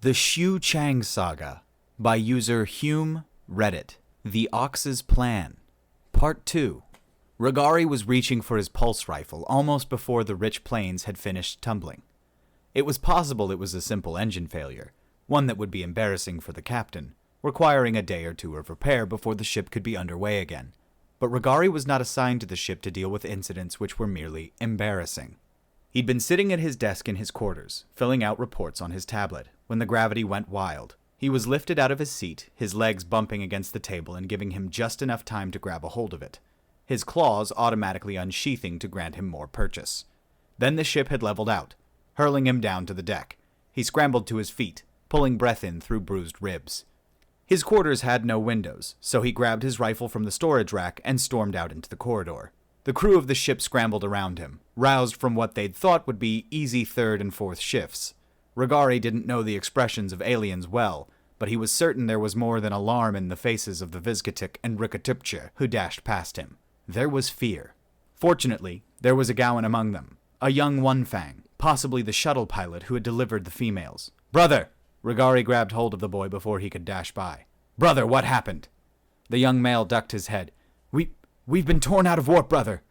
The Xiu Chang Saga by user Hume Reddit. The Ox's Plan. Part 2. Regari was reaching for his pulse rifle almost before the rich planes had finished tumbling. It was possible it was a simple engine failure, one that would be embarrassing for the captain, requiring a day or two of repair before the ship could be underway again. But Regari was not assigned to the ship to deal with incidents which were merely embarrassing. He'd been sitting at his desk in his quarters, filling out reports on his tablet, when the gravity went wild. He was lifted out of his seat, his legs bumping against the table and giving him just enough time to grab a hold of it, his claws automatically unsheathing to grant him more purchase. Then the ship had leveled out, hurling him down to the deck. He scrambled to his feet, pulling breath in through bruised ribs. His quarters had no windows, so he grabbed his rifle from the storage rack and stormed out into the corridor. The crew of the ship scrambled around him, roused from what they'd thought would be easy third and fourth shifts. Regari didn't know the expressions of aliens well, but he was certain there was more than alarm in the faces of the Vizgatik and Rikatupche who dashed past him. There was fear. Fortunately, there was a Gaoian among them, a young One-Fang, possibly the shuttle pilot who had delivered the females. "Brother!" Regari grabbed hold of the boy before he could dash by. "Brother, what happened?" The young male ducked his head. We've been torn out of warp, brother."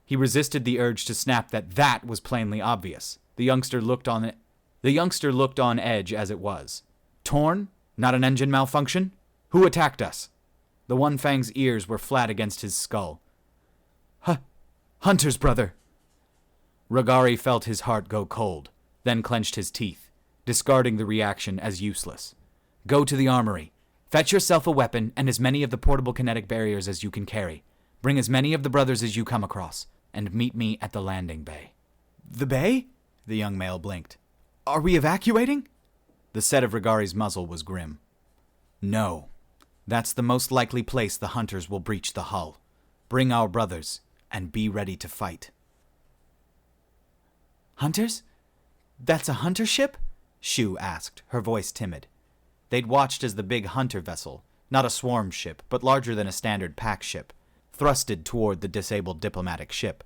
He resisted the urge to snap that was plainly obvious. The youngster looked on edge as it was. "Torn? Not an engine malfunction? Who attacked us?" The One-Fang's ears were flat against his skull. Hunters, brother." Regari felt his heart go cold, then clenched his teeth, discarding the reaction as useless. "Go to the armory. Fetch yourself a weapon and as many of the portable kinetic barriers as you can carry. Bring as many of the brothers as you come across, and meet me at the landing bay." "The bay?" The young male blinked. "Are we evacuating?" The set of Regari's muzzle was grim. "No. That's the most likely place the hunters will breach the hull. Bring our brothers, and be ready to fight." "Hunters? That's a hunter ship?" Xiu asked, her voice timid. They'd watched as the big hunter vessel, not a swarm ship, but larger than a standard pack ship, thrusted toward the disabled diplomatic ship.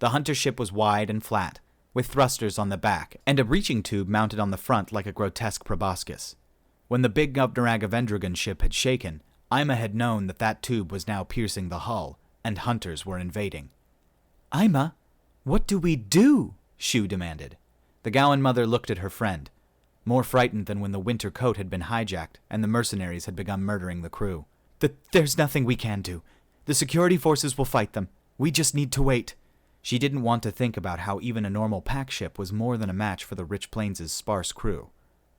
The hunter ship was wide and flat, with thrusters on the back and a breaching tube mounted on the front like a grotesque proboscis. When the big Gubnaragavendragon ship had shaken, Ima had known that tube was now piercing the hull, and hunters were invading. "Ima, what do we do?" Xiu demanded. The Gaoian mother looked at her friend, more frightened than when the winter coat had been hijacked and the mercenaries had begun murdering the crew. There's nothing we can do. The security forces will fight them. We just need to wait." She didn't want to think about how even a normal pack ship was more than a match for the Rich Plains' sparse crew.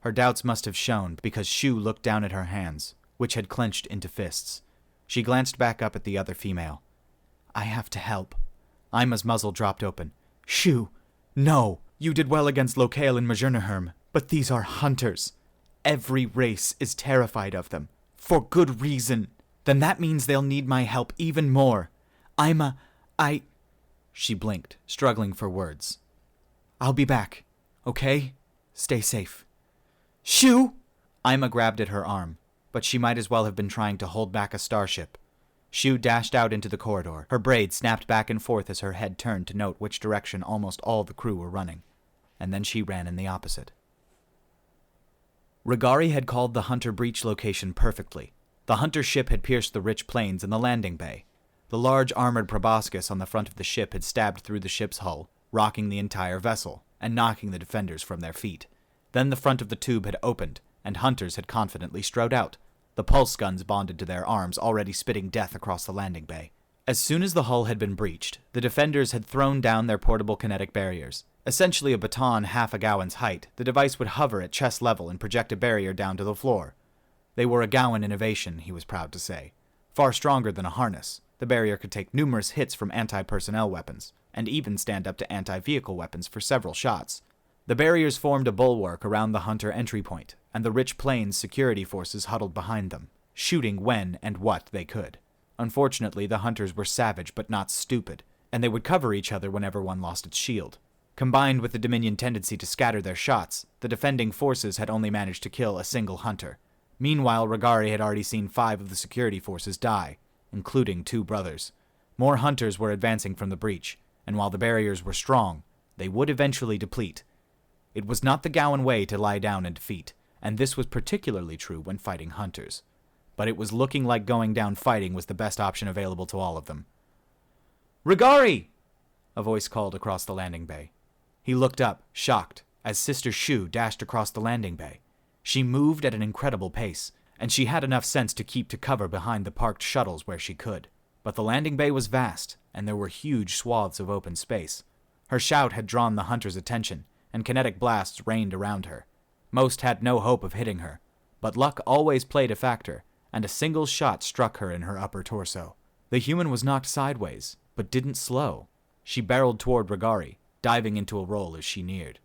Her doubts must have shown because Xiu looked down at her hands, which had clenched into fists. She glanced back up at the other female. "I have to help." Ima's muzzle dropped open. "Xiu, no. You did well against Lokale and Majernaherm, but these are hunters. Every race is terrified of them, for good reason. Then that means they'll need my help even more. Ima, She blinked, struggling for words. "I'll be back, okay? Stay safe." "Xiu!" Ima grabbed at her arm, but she might as well have been trying to hold back a starship. Xiu dashed out into the corridor. Her braids snapped back and forth as her head turned to note which direction almost all the crew were running, and then she ran in the opposite. Regari had called the hunter breach location perfectly. The hunter ship had pierced the rich plains in the landing bay. The large armored proboscis on the front of the ship had stabbed through the ship's hull, rocking the entire vessel, and knocking the defenders from their feet. Then the front of the tube had opened, and hunters had confidently strode out, the pulse guns bonded to their arms already spitting death across the landing bay. As soon as the hull had been breached, the defenders had thrown down their portable kinetic barriers. Essentially a baton half a Gaoian's height, the device would hover at chest level and project a barrier down to the floor. They were a Gaoian innovation, he was proud to say. Far stronger than a harness, the barrier could take numerous hits from anti-personnel weapons, and even stand up to anti-vehicle weapons for several shots. The barriers formed a bulwark around the hunter entry point, and the rich plains security forces huddled behind them, shooting when and what they could. Unfortunately, the hunters were savage but not stupid, and they would cover each other whenever one lost its shield. Combined with the Dominion tendency to scatter their shots, the defending forces had only managed to kill a single hunter. Meanwhile, Regari had already seen 5 of the security forces die, including 2 brothers. More hunters were advancing from the breach, and while the barriers were strong, they would eventually deplete. It was not the Gaoian way to lie down and defeat. and this was particularly true when fighting hunters. But it was looking like going down fighting was the best option available to all of them. "Regari!" a voice called across the landing bay. He looked up, shocked, as Sister Xiu dashed across the landing bay. She moved at an incredible pace, and she had enough sense to keep to cover behind the parked shuttles where she could. But the landing bay was vast, and there were huge swaths of open space. Her shout had drawn the hunters' attention, and kinetic blasts rained around her. Most had no hope of hitting her, but luck always played a factor, and a single shot struck her in her upper torso. The human was knocked sideways, but didn't slow. She barreled toward Regari, diving into a roll as she neared.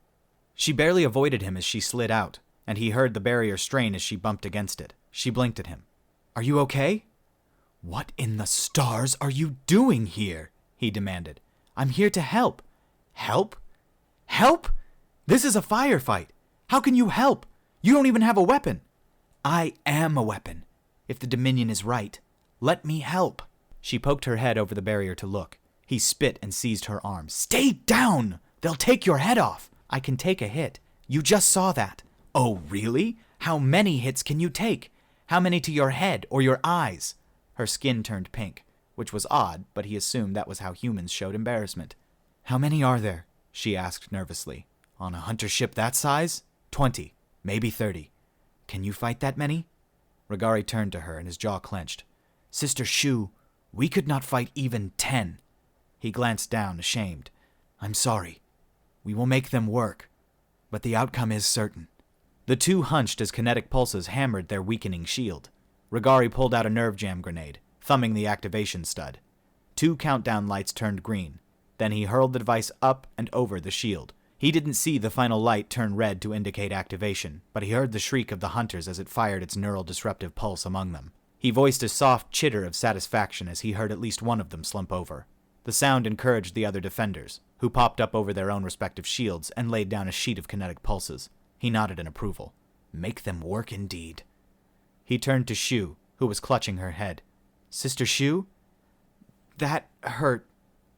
She barely avoided him as she slid out, and he heard the barrier strain as she bumped against it. She blinked at him. "Are you okay?" "What in the stars are you doing here?" he demanded. "I'm here to help." "Help? Help? This is a firefight. How can you help? You don't even have a weapon." "I am a weapon. If the Dominion is right, let me help." She poked her head over the barrier to look. He spit and seized her arm. "Stay down! They'll take your head off." "I can take a hit. You just saw that." "Oh, really? How many hits can you take? How many to your head or your eyes?" Her skin turned pink, which was odd, but he assumed that was how humans showed embarrassment. "How many are there?" she asked nervously. "On a hunter ship that size? 20, maybe 30. Can you fight that many?" Regari turned to her and his jaw clenched. "Sister Xiu, we could not fight even 10. He glanced down, ashamed. "I'm sorry. We will make them work, but the outcome is certain." The two hunched as kinetic pulses hammered their weakening shield. Regari pulled out a nerve jam grenade, thumbing the activation stud. 2 countdown lights turned green. Then he hurled the device up and over the shield. He didn't see the final light turn red to indicate activation, but he heard the shriek of the hunters as it fired its neural disruptive pulse among them. He voiced a soft chitter of satisfaction as he heard at least one of them slump over. The sound encouraged the other defenders, who popped up over their own respective shields and laid down a sheet of kinetic pulses. He nodded in approval. Make them work indeed. He turned to Xiu, who was clutching her head. "Sister Xiu?" "That hurt.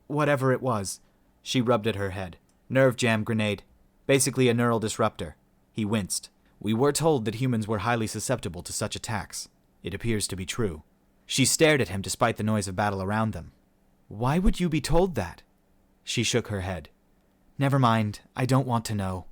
Whatever it was." She rubbed at her head. "Nerve jam grenade. Basically a neural disruptor." He winced. "We were told that humans were highly susceptible to such attacks. It appears to be true." She stared at him despite the noise of battle around them. "Why would you be told that?" She shook her head. "Never mind. I don't want to know."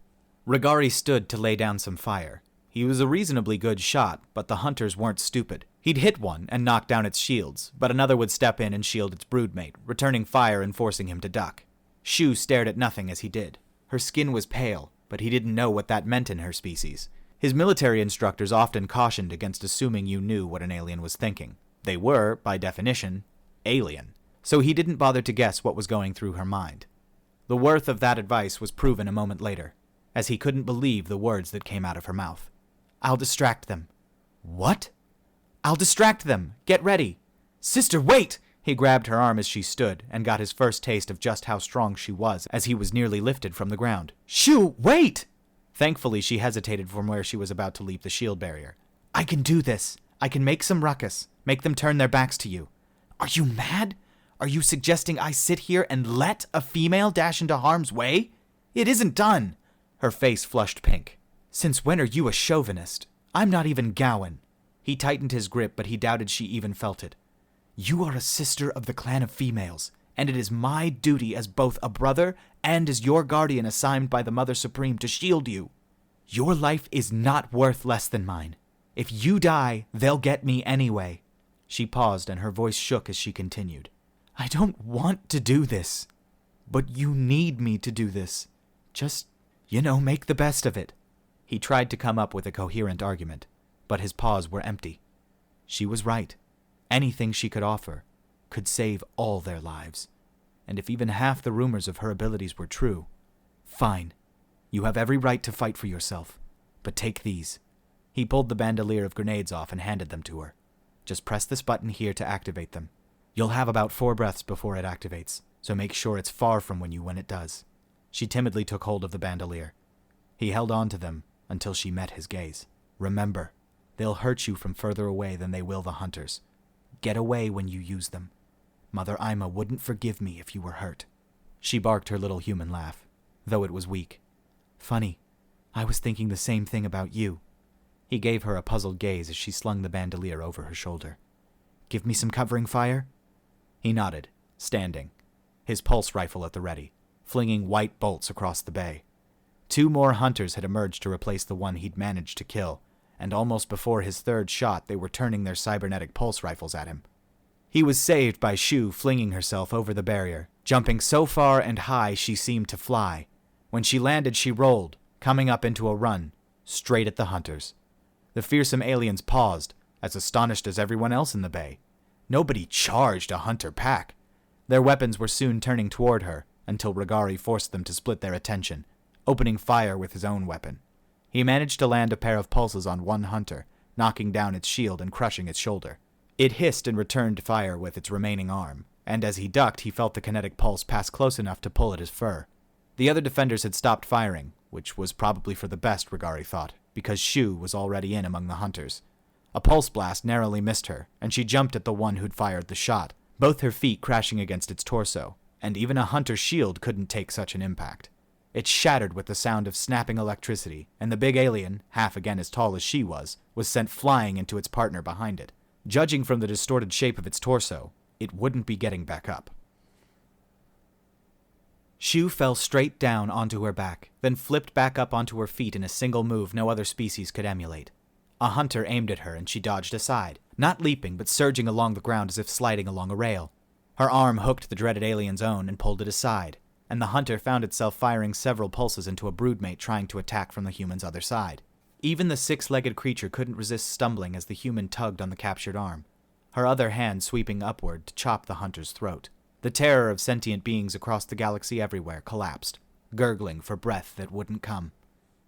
Regari stood to lay down some fire. He was a reasonably good shot, but the hunters weren't stupid. He'd hit one and knock down its shields, but another would step in and shield its broodmate, returning fire and forcing him to duck. Xiu stared at nothing as he did. Her skin was pale, but he didn't know what that meant in her species. His military instructors often cautioned against assuming you knew what an alien was thinking. They were, by definition, alien. So he didn't bother to guess what was going through her mind. The worth of that advice was proven a moment later, as he couldn't believe the words that came out of her mouth. "I'll distract them." "What?" "I'll distract them. Get ready." "Sister, wait!" He grabbed her arm as she stood, and got his first taste of just how strong she was as he was nearly lifted from the ground. "Xiu, wait!" Thankfully, she hesitated from where she was about to leap the shield barrier. "I can do this. I can make some ruckus. Make them turn their backs to you." "Are you mad? Are you suggesting I sit here and let a female dash into harm's way? It isn't done." Her face flushed pink. "Since when are you a chauvinist? I'm not even Gaoian." He tightened his grip, but he doubted she even felt it. "You are a sister of the clan of females, and it is my duty as both a brother and as your guardian assigned by the Mother Supreme to shield you. Your life is not worth less than mine. If you die, they'll get me anyway." She paused, and her voice shook as she continued. "I don't want to do this, but you need me to do this. Just, make the best of it." He tried to come up with a coherent argument, but his paws were empty. She was right. Anything she could offer could save all their lives. And if even half the rumors of her abilities were true, fine. You have every right to fight for yourself, but take these. He pulled the bandolier of grenades off and handed them to her. "Just press this button here to activate them. You'll have about 4 breaths before it activates, so make sure it's far from you when it does." She timidly took hold of the bandolier. He held on to them until she met his gaze. "Remember, they'll hurt you from further away than they will the hunters. Get away when you use them. Mother Ima wouldn't forgive me if you were hurt." She barked her little human laugh, though it was weak. "Funny, I was thinking the same thing about you. He gave her a puzzled gaze as she slung the bandolier over her shoulder. "Give me some covering fire?" He nodded, standing, his pulse rifle at the ready, flinging white bolts across the bay. 2 more hunters had emerged to replace the one he'd managed to kill, and almost before his 3rd shot they were turning their cybernetic pulse rifles at him. He was saved by Xiu flinging herself over the barrier, jumping so far and high she seemed to fly. When she landed, she rolled, coming up into a run, straight at the hunters. The fearsome aliens paused, as astonished as everyone else in the bay. Nobody charged a hunter pack. Their weapons were soon turning toward her, until Regari forced them to split their attention, opening fire with his own weapon. He managed to land a pair of pulses on one hunter, knocking down its shield and crushing its shoulder. It hissed and returned fire with its remaining arm, and as he ducked, he felt the kinetic pulse pass close enough to pull at his fur. The other defenders had stopped firing, which was probably for the best, Regari thought, because Xiu was already in among the hunters. A pulse blast narrowly missed her, and she jumped at the one who'd fired the shot, both her feet crashing against its torso, and even a hunter's shield couldn't take such an impact. It shattered with the sound of snapping electricity, and the big alien, half again as tall as she was sent flying into its partner behind it. Judging from the distorted shape of its torso, it wouldn't be getting back up. Xiu fell straight down onto her back, then flipped back up onto her feet in a single move no other species could emulate. A hunter aimed at her and she dodged aside, not leaping but surging along the ground as if sliding along a rail. Her arm hooked the dreaded alien's own and pulled it aside, and the hunter found itself firing several pulses into a broodmate trying to attack from the human's other side. Even the 6-legged creature couldn't resist stumbling as the human tugged on the captured arm, her other hand sweeping upward to chop the hunter's throat. The terror of sentient beings across the galaxy everywhere collapsed, gurgling for breath that wouldn't come.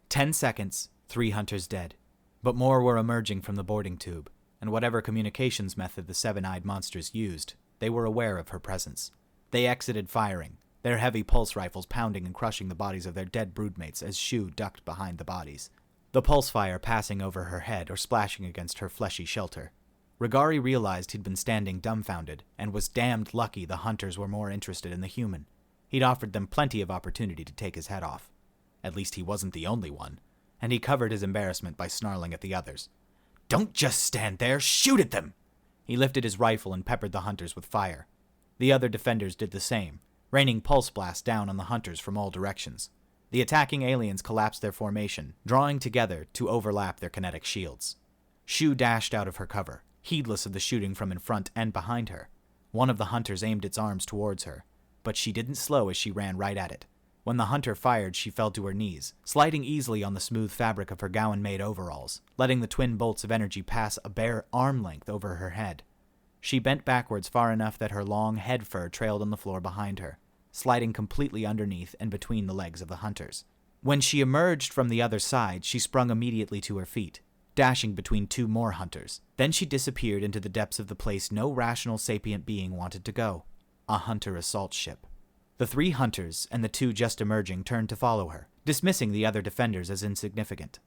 10 seconds, 3 hunters dead, but more were emerging from the boarding tube, and whatever communications method the 7-eyed monsters used, they were aware of her presence. They exited firing, their heavy pulse rifles pounding and crushing the bodies of their dead broodmates as Xiu ducked behind the bodies, the pulse fire passing over her head or splashing against her fleshy shelter. Regari realized he'd been standing dumbfounded, and was damned lucky the hunters were more interested in the human. He'd offered them plenty of opportunity to take his head off. At least he wasn't the only one, and he covered his embarrassment by snarling at the others. "Don't just stand there, shoot at them!" He lifted his rifle and peppered the hunters with fire. The other defenders did the same, raining pulse blasts down on the hunters from all directions. The attacking aliens collapsed their formation, drawing together to overlap their kinetic shields. Xiu dashed out of her cover, heedless of the shooting from in front and behind her. One of the hunters aimed its arms towards her, but she didn't slow as she ran right at it. When the hunter fired, she fell to her knees, sliding easily on the smooth fabric of her Gaoian-made overalls, letting the twin bolts of energy pass a bare arm length over her head. She bent backwards far enough that her long head fur trailed on the floor behind her, sliding completely underneath and between the legs of the hunters. When she emerged from the other side, she sprung immediately to her feet, dashing between 2 more hunters. Then she disappeared into the depths of the place no rational sapient being wanted to go, a hunter assault ship. The 3 hunters and the 2 just emerging turned to follow her, dismissing the other defenders as insignificant.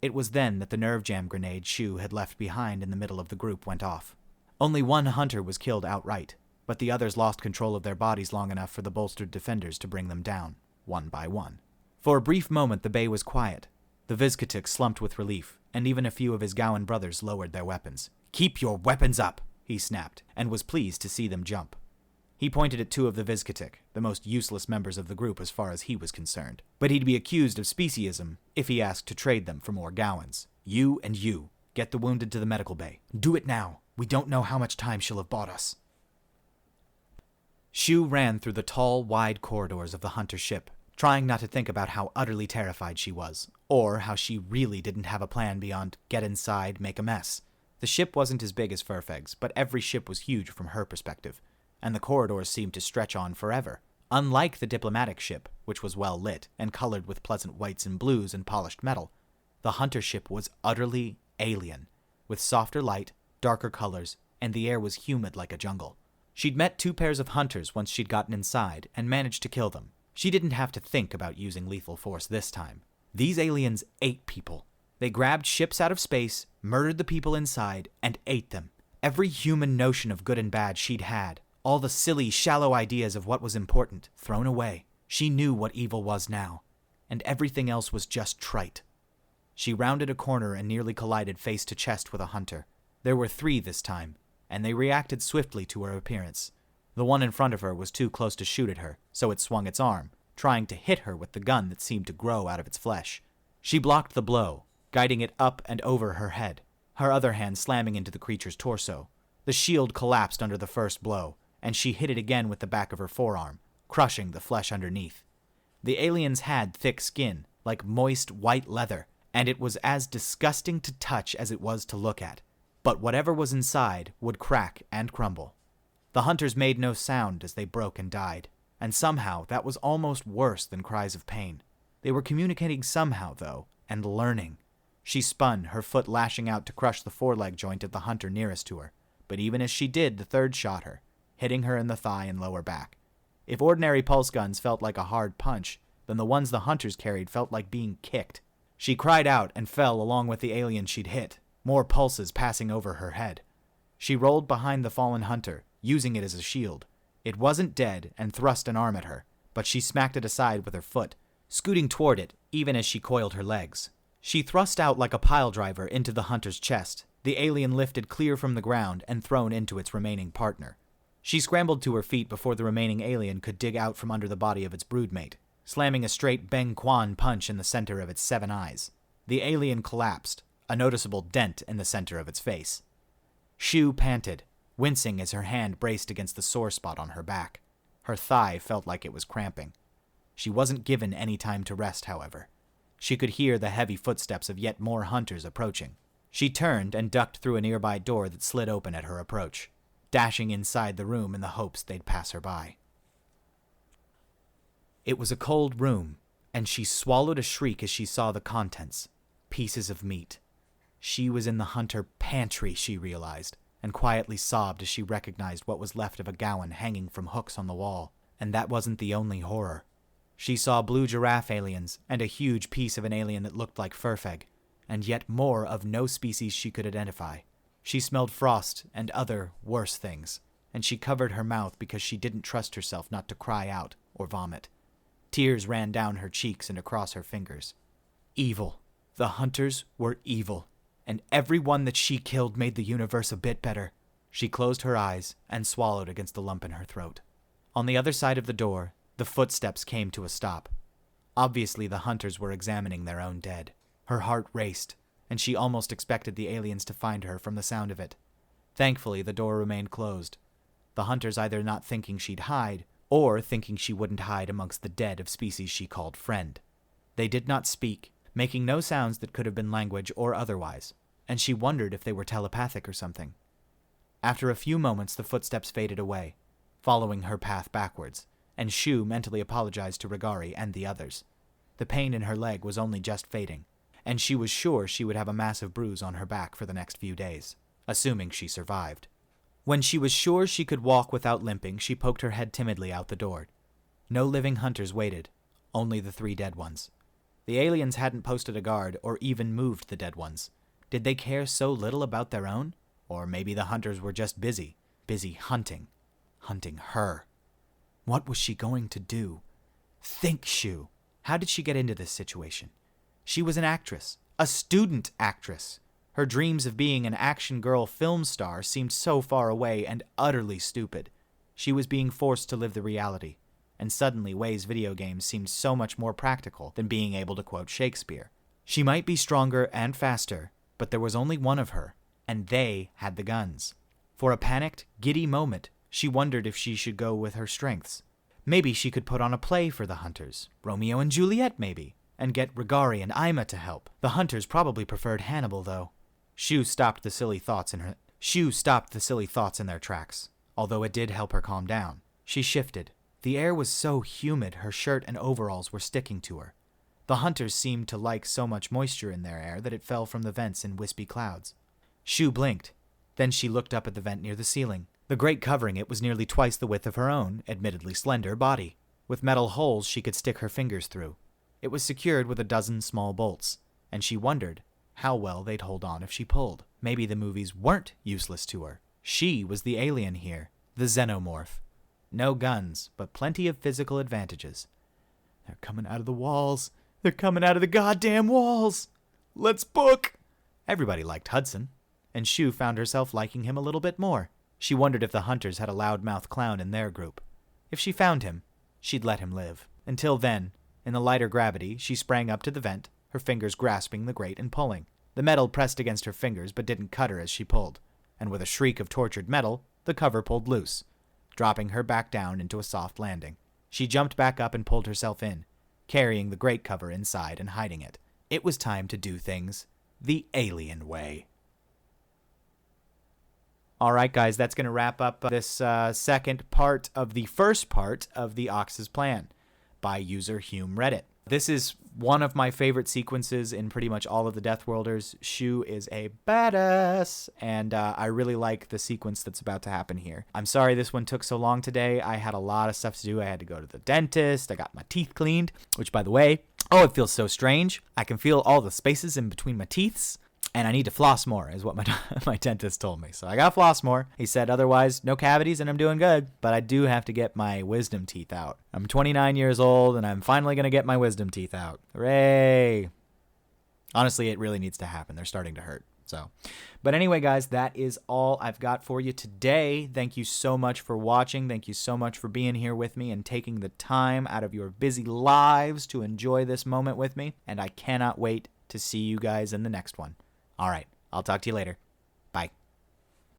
It was then that the nerve jam grenade Xiu had left behind in the middle of the group went off. Only 1 hunter was killed outright, but the others lost control of their bodies long enough for the bolstered defenders to bring them down, one by one. For a brief moment the bay was quiet. The Vizcatic slumped with relief, and even a few of his Gaoian brothers lowered their weapons. "Keep your weapons up!" he snapped, and was pleased to see them jump. He pointed at 2 of the Vizcatic, the most useless members of the group as far as he was concerned, but he'd be accused of speciesism if he asked to trade them for more Gaoians. "You and you, get the wounded to the medical bay. Do it now. We don't know how much time she'll have bought us." Xiu ran through the tall, wide corridors of the hunter ship, trying not to think about how utterly terrified she was, or how she really didn't have a plan beyond get inside, make a mess. The ship wasn't as big as Furfeg's, but every ship was huge from her perspective, and the corridors seemed to stretch on forever. Unlike the diplomatic ship, which was well lit and colored with pleasant whites and blues and polished metal, the hunter ship was utterly alien, with softer light, darker colors, and the air was humid like a jungle. She'd met 2 pairs of hunters once she'd gotten inside and managed to kill them. She didn't have to think about using lethal force this time. These aliens ate people. They grabbed ships out of space, murdered the people inside, and ate them. Every human notion of good and bad she'd had, all the silly, shallow ideas of what was important, thrown away. She knew what evil was now, and everything else was just trite. She rounded a corner and nearly collided face to chest with a hunter. There were 3 this time, and they reacted swiftly to her appearance. The one in front of her was too close to shoot at her, so it swung its arm, trying to hit her with the gun that seemed to grow out of its flesh. She blocked the blow, guiding it up and over her head, her other hand slamming into the creature's torso. The shield collapsed under the first blow, and she hit it again with the back of her forearm, crushing the flesh underneath. The aliens had thick skin, like moist white leather, and it was as disgusting to touch as it was to look at. But whatever was inside would crack and crumble. The hunters made no sound as they broke and died, and somehow that was almost worse than cries of pain. They were communicating somehow, though, and learning. She spun, her foot lashing out to crush the foreleg joint of the hunter nearest to her, but even as she did, the third shot her, hitting her in the thigh and lower back. If ordinary pulse guns felt like a hard punch, then the ones the hunters carried felt like being kicked. She cried out and fell along with the alien she'd hit, more pulses passing over her head. She rolled behind the fallen hunter, using it as a shield. It wasn't dead and thrust an arm at her, but she smacked it aside with her foot, scooting toward it even as she coiled her legs. She thrust out like a pile driver into the hunter's chest, the alien lifted clear from the ground and thrown into its remaining partner. She scrambled to her feet before the remaining alien could dig out from under the body of its broodmate, slamming a straight Beng Quan punch in the center of its 7 eyes. The alien collapsed, a noticeable dent in the center of its face. Xiu panted, wincing as her hand braced against the sore spot on her back. Her thigh felt like it was cramping. She wasn't given any time to rest, however. She could hear the heavy footsteps of yet more hunters approaching. She turned and ducked through a nearby door that slid open at her approach, dashing inside the room in the hopes they'd pass her by. It was a cold room, and she swallowed a shriek as she saw the contents. Pieces of meat. She was in the Hunter Pantry, she realized, and quietly sobbed as she recognized what was left of a Gaoian hanging from hooks on the wall. And that wasn't the only horror. She saw blue giraffe aliens, and a huge piece of an alien that looked like Furfeg, and yet more of no species she could identify. She smelled frost and other, worse things, and she covered her mouth because she didn't trust herself not to cry out or vomit. Tears ran down her cheeks and across her fingers. Evil. The hunters were evil, and every one that she killed made the universe a bit better. She closed her eyes and swallowed against the lump in her throat. On the other side of the door, the footsteps came to a stop. Obviously, the hunters were examining their own dead. Her heart raced, and she almost expected the aliens to find her from the sound of it. Thankfully, the door remained closed, the hunters either not thinking she'd hide, or thinking she wouldn't hide amongst the dead of species she called friend. They did not speak, making no sounds that could have been language or otherwise, and she wondered if they were telepathic or something. After a few moments, the footsteps faded away, following her path backwards, and Xiu mentally apologized to Regari and the others. The pain in her leg was only just fading, and she was sure she would have a massive bruise on her back for the next few days, assuming she survived. When she was sure she could walk without limping, she poked her head timidly out the door. No living hunters waited, only the 3 dead ones. The aliens hadn't posted a guard or even moved the dead ones. Did they care so little about their own? Or maybe the hunters were just busy hunting her. What was she going to do? Think, Xiu. How did she get into this situation? She was an actress, a student actress. Her dreams of being an action girl film star seemed so far away and utterly stupid. She was being forced to live the reality, and suddenly Wei's video games seemed so much more practical than being able to quote Shakespeare. She might be stronger and faster, but there was only one of her, and they had the guns. For a panicked, giddy moment, she wondered if she should go with her strengths. Maybe she could put on a play for the hunters, Romeo and Juliet maybe, and get Regari and Ima to help. The hunters probably preferred Hannibal, though. Xiu stopped the silly thoughts in their tracks, although it did help her calm down. She shifted. The air was so humid her shirt and overalls were sticking to her. The hunters seemed to like so much moisture in their air that it fell from the vents in wispy clouds. Xiu blinked. Then she looked up at the vent near the ceiling. The grate covering it was nearly twice the width of her own, admittedly slender, body, with metal holes she could stick her fingers through. It was secured with a dozen small bolts, and she wondered how well they'd hold on if she pulled. Maybe the movies weren't useless to her. She was the alien here, the xenomorph. No guns, but plenty of physical advantages. They're coming out of the walls. They're coming out of the goddamn walls. Let's book! Everybody liked Hudson, and Xiu found herself liking him a little bit more. She wondered if the Hunters had a loudmouth clown in their group. If she found him, she'd let him live. Until then, in the lighter gravity, she sprang up to the vent, her fingers grasping the grate and pulling. The metal pressed against her fingers but didn't cut her as she pulled, and with a shriek of tortured metal, the cover pulled loose, dropping her back down into a soft landing. She jumped back up and pulled herself in, carrying the grate cover inside and hiding it. It was time to do things the alien way. All right, guys, that's going to wrap up this second part of the first part of the Ox's plan by user Hume Reddit. This is one of my favorite sequences in pretty much all of the Death Worlders. Xiu is a badass, and I really like the sequence that's about to happen here. I'm sorry this one took so long today. I had a lot of stuff to do. I had to go to the dentist. I got my teeth cleaned, which, by the way, oh, it feels so strange. I can feel all the spaces in between my teeth. And I need to floss more, is what my dentist told me. So I got to floss more. He said otherwise, no cavities, and I'm doing good. But I do have to get my wisdom teeth out. I'm 29 years old, and I'm finally going to get my wisdom teeth out. Hooray! Honestly, it really needs to happen. They're starting to hurt. But anyway, guys, that is all I've got for you today. Thank you so much for watching. Thank you so much for being here with me and taking the time out of your busy lives to enjoy this moment with me. And I cannot wait to see you guys in the next one. All right, I'll talk to you later.